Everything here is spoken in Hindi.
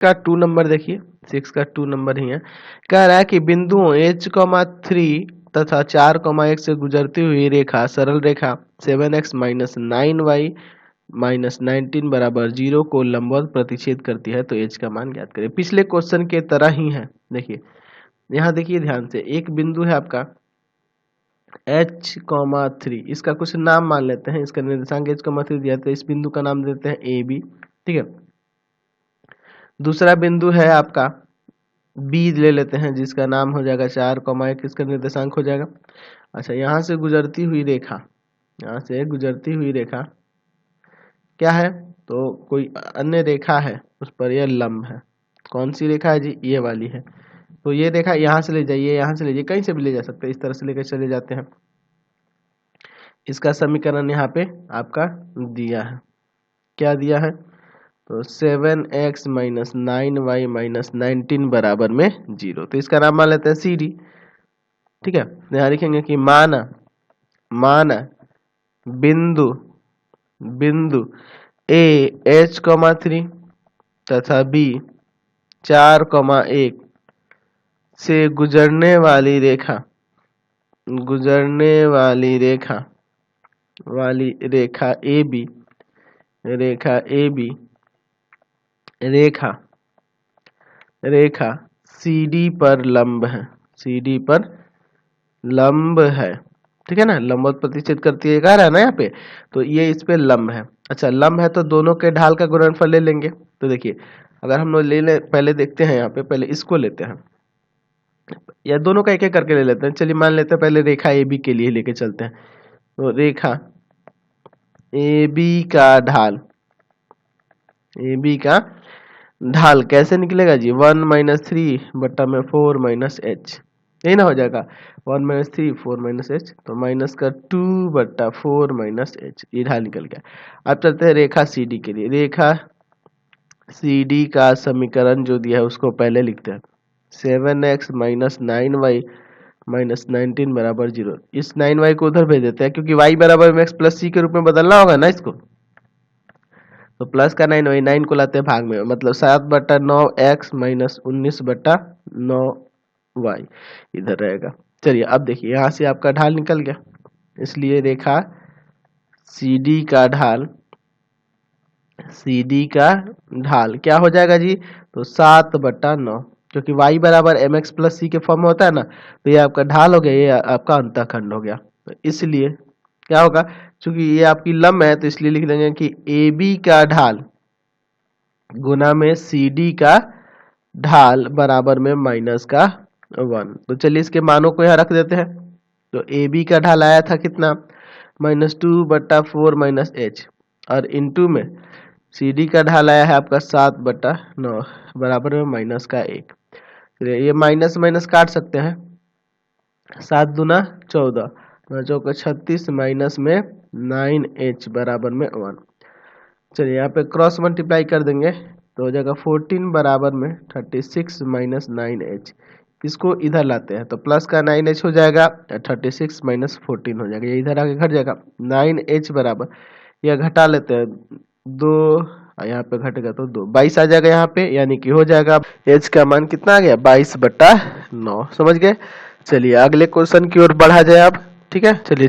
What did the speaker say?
का 2 नंबर देखिए, 6 का 2 नंबर ही है। कह रहा है कि बिंदुओं h, 3 तथा 4, 1 से गुजरती हुई रेखा सरल रेखा 7x - 9y - 19 बराबर 0 को लंबवत प्रतिच्छेद करती है, तो h का मान ज्ञात करें। पिछले क्वेश्चन के तरह ही है। देखिए यहाँ देखिए ध्यान से, एक बिंदु है आपका h, 3, इसका कुछ नाम मान लेते हैं, इसका निर्देशांक h, 3 दिया, तो इस बिंदु का नाम देते हैं ए बी। ठीक है, दूसरा बिंदु है आपका बी ले लेते हैं, जिसका नाम हो जाएगा 4, 1, इसका निर्देशांक हो जाएगा। अच्छा, यहाँ से गुजरती हुई रेखा, यहाँ से गुजरती हुई रेखा क्या है, तो कोई अन्य रेखा है, उस पर यह लंब है। कौन सी रेखा है जी, ये वाली है। तो ये रेखा यहाँ से ले जाइए, यहाँ से ले जाइए, कहीं से भी ले जा सकते हैं, इस तरह से लेकर चले जाते हैं। इसका समीकरण यहाँ पे आपका दिया है, क्या दिया है, तो 7x - 9y - 19 बराबर में 0, तो इसका नाम मान लेते हैं सी डी। ठीक है, यहाँ लिखेंगे कि माना बिंदु ए h, 3 तथा b 4, 1 से गुजरने वाली रेखा ए बी रेखा CD पर लंब है। ठीक है ना, लंबवत प्रतिच्छेद करती है, कह रहा है ना यहाँ पे, तो ये इस पे लंब है। अच्छा, लंब है तो दोनों के ढाल का गुणनफल ले लेंगे। तो देखिए, अगर हम लोग पहले देखते हैं, यहाँ पे पहले इसको लेते हैं, या दोनों का एक एक करके ले लेते हैं। चलिए मान लेते हैं पहले रेखा ए बी के लिए लेके चलते हैं। तो रेखा ए बी का ढाल कैसे निकलेगा जी, 1 - 3/4 - h, यही ना हो जाएगा, 1 - 3 4 - h, तो माइनस का 2/4 - h, ये ढाल निकल गया। अब चलते हैं रेखा सी डी के लिए। रेखा सी डी का समीकरण जो दिया है उसको पहले लिखते हैं, 7x - 9y - 19 बराबर 0। इस 9y को उधर भेज देते हैं, क्योंकि y बराबर में x + c के रूप में बदलना होगा ना इसको, तो प्लस का 9y, 9 को लाते हैं भाग में, मतलब 7/9x - 19/9y इधर रहेगा। चलिए अब देखिए, यहाँ से आपका ढाल निकल गया, इसलिए रेखा CD का ढाल क्या हो जाएगा जी, तो 7/9, क्योंकि y बराबर mx + c के फॉर्म में होता है ना, तो ये आपका ढाल हो गया, ये आपका अंतःखंड हो गया। तो इसलिए क्या होगा, चूंकि ये आपकी लंब है, तो इसलिए लिख देंगे कि AB का ढाल गुना में CD का ढाल बराबर में -1। तो चलिए इसके मानों को यहाँ रख देते हैं। तो AB का ढाल आया था कितना, -2/4 - h, और इंटू में CD का ढाल आया है आपका 7/9 बराबर में -1। ये माइनस माइनस काट सकते हैं, 7 दूना 14, 9 36 माइनस में 9h बराबर में 1। चलिए यहाँ पे क्रॉस मल्टीप्लाई कर देंगे तो हो जाएगा 14 बराबर में 36 माइनस 9h। इसको इधर लाते हैं तो प्लस का 9h हो जाएगा, 36 माइनस 14 हो जाएगा, ये इधर आके घट जाएगा 9h बराबर, यह घटा लेते हैं 2, यहाँ पे घटेगा तो 2, 22 आ जाएगा यहाँ पे, यानी कि हो जाएगा h का मान कितना आ गया 22/9। समझ गए। चलिए अगले क्वेश्चन की ओर बढ़ा जाए अब। ठीक है, चलिए।